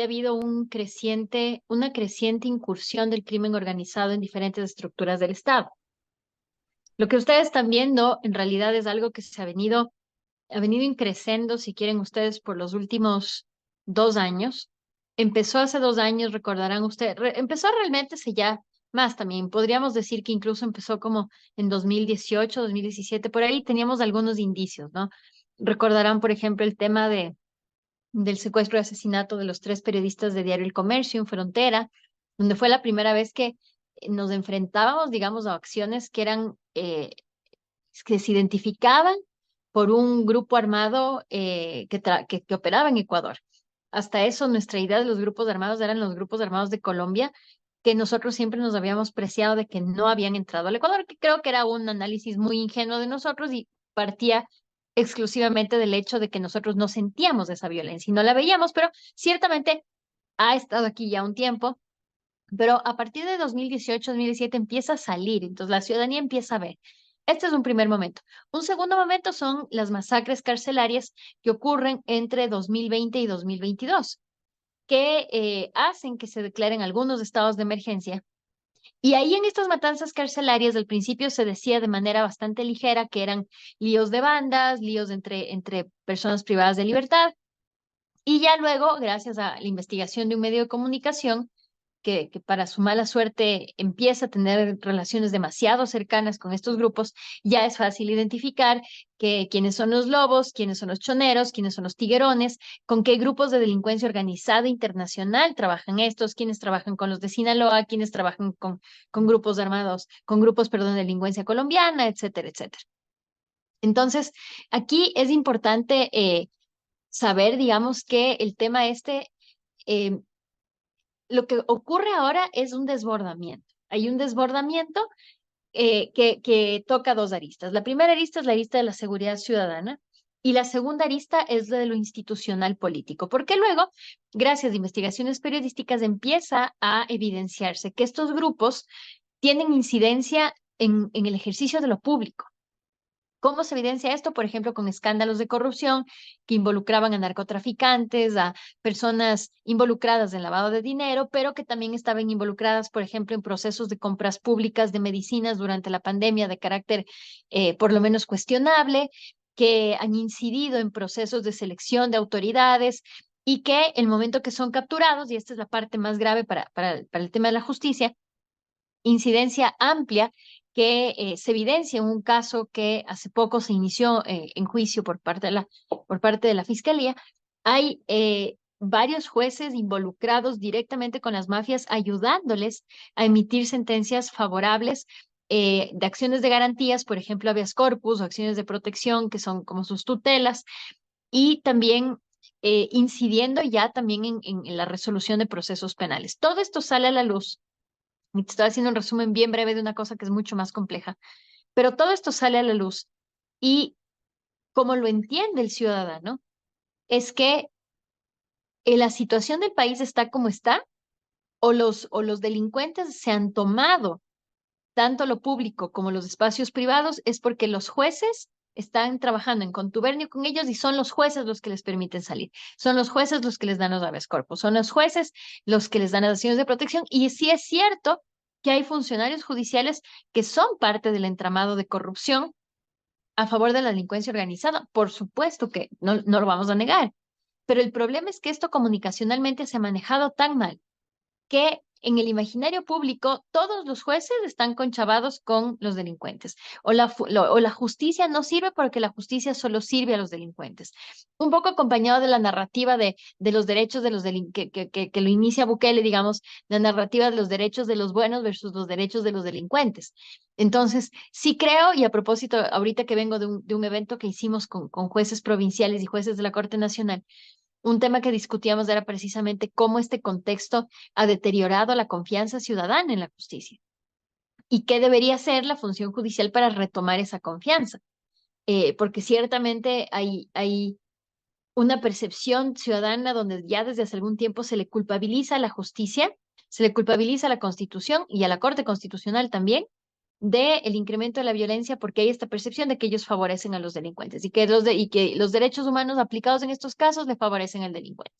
habido una creciente incursión del crimen organizado en diferentes estructuras del Estado. Lo que ustedes están viendo en realidad es algo que ha venido increciendo, si quieren ustedes, por los últimos 2 años. Empezó hace 2 años, recordarán ustedes, empezó realmente hace ya más también. Podríamos decir que incluso empezó como en 2018, 2017, por ahí teníamos algunos indicios, ¿no? Recordarán, por ejemplo, el tema del secuestro y asesinato de los 3 periodistas de Diario El Comercio en Frontera, donde fue la primera vez que nos enfrentábamos, digamos, a acciones que se identificaban por un grupo armado que operaba en Ecuador. Hasta eso, nuestra idea de los grupos armados eran los grupos armados de Colombia, que nosotros siempre nos habíamos preciado de que no habían entrado al Ecuador, que creo que era un análisis muy ingenuo de nosotros y partía exclusivamente del hecho de que nosotros no sentíamos esa violencia y no la veíamos, pero ciertamente ha estado aquí ya un tiempo, pero a partir de 2018, 2017 empieza a salir, entonces la ciudadanía empieza a ver. Este es un primer momento. Un segundo momento son las masacres carcelarias que ocurren entre 2020 y 2022, que hacen que se declaren algunos estados de emergencia. Y ahí en estas matanzas carcelarias, al principio se decía de manera bastante ligera que eran líos de bandas, líos entre personas privadas de libertad. Y ya luego, gracias a la investigación de un medio de comunicación, que para su mala suerte empieza a tener relaciones demasiado cercanas con estos grupos, ya es fácil identificar quiénes son los lobos, quiénes son los choneros, quiénes son los tiguerones, con qué grupos de delincuencia organizada internacional trabajan estos, quiénes trabajan con los de Sinaloa, quiénes trabajan con grupos armados, con grupos, perdón, de delincuencia colombiana, etcétera, etcétera. Entonces, aquí es importante saber, digamos, que el tema eh, lo que ocurre ahora es un desbordamiento. Hay un desbordamiento que toca dos aristas. La primera arista es la arista de la seguridad ciudadana y la segunda arista es la de lo institucional político, porque luego, gracias a investigaciones periodísticas, empieza a evidenciarse que estos grupos tienen incidencia en el ejercicio de lo público. ¿Cómo se evidencia esto? Por ejemplo, con escándalos de corrupción que involucraban a narcotraficantes, a personas involucradas en lavado de dinero, pero que también estaban involucradas, por ejemplo, en procesos de compras públicas de medicinas durante la pandemia de carácter por lo menos cuestionable, que han incidido en procesos de selección de autoridades y que el momento que son capturados, y esta es la parte más grave para el tema de la justicia, incidencia amplia que se evidencia en un caso que hace poco se inició en juicio por parte de la Fiscalía. Hay varios jueces involucrados directamente con las mafias, ayudándoles a emitir sentencias favorables de acciones de garantías, por ejemplo, habeas corpus o acciones de protección, que son como sus tutelas, y también incidiendo ya también en la resolución de procesos penales. Todo esto sale a la luz y te estoy haciendo un resumen bien breve de una cosa que es mucho más compleja, pero todo esto sale a la luz y como lo entiende el ciudadano, es que la situación del país está como está o los delincuentes se han tomado tanto lo público como los espacios privados, es porque los jueces están trabajando en contubernio con ellos y son los jueces los que les permiten salir. Son los jueces los que les dan los habeas corpus. Son los jueces los que les dan las acciones de protección. Y sí es cierto que hay funcionarios judiciales que son parte del entramado de corrupción a favor de la delincuencia organizada. Por supuesto que no lo vamos a negar. Pero el problema es que esto comunicacionalmente se ha manejado tan mal que en el imaginario público todos los jueces están conchavados con los delincuentes o la justicia no sirve porque la justicia solo sirve a los delincuentes. Un poco acompañado de la narrativa de los derechos de los que lo inicia Bukele, digamos, la narrativa de los derechos de los buenos versus los derechos de los delincuentes. Entonces, sí creo, y a propósito, ahorita que vengo de un evento que hicimos con jueces provinciales y jueces de la Corte Nacional, un tema que discutíamos era precisamente cómo este contexto ha deteriorado la confianza ciudadana en la justicia y qué debería ser la función judicial para retomar esa confianza. Porque ciertamente hay una percepción ciudadana donde ya desde hace algún tiempo se le culpabiliza a la justicia, se le culpabiliza a la Constitución y a la Corte Constitucional también del incremento de la violencia porque hay esta percepción de que ellos favorecen a los delincuentes y que los derechos humanos aplicados en estos casos le favorecen al delincuente.